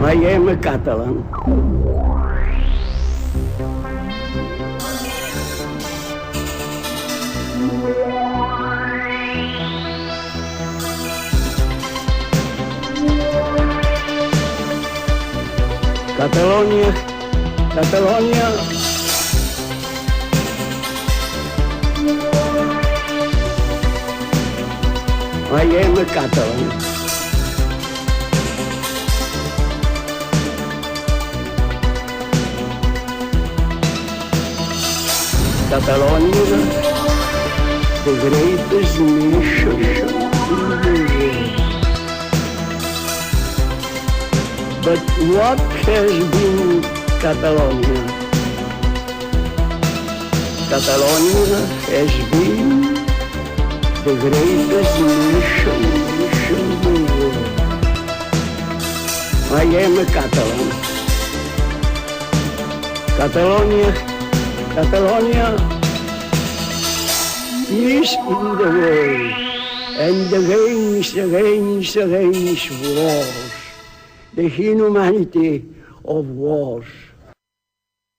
I am a Catalan. Catalonia, Catalonia. I am a Catalan. Catalonia, the greatest nation in the world. But what has been Catalonia? Catalonia has been the greatest nation in the world. I am a Catalan. Catalonia, Catalonia is in the world, and against wars, the inhumanity of wars.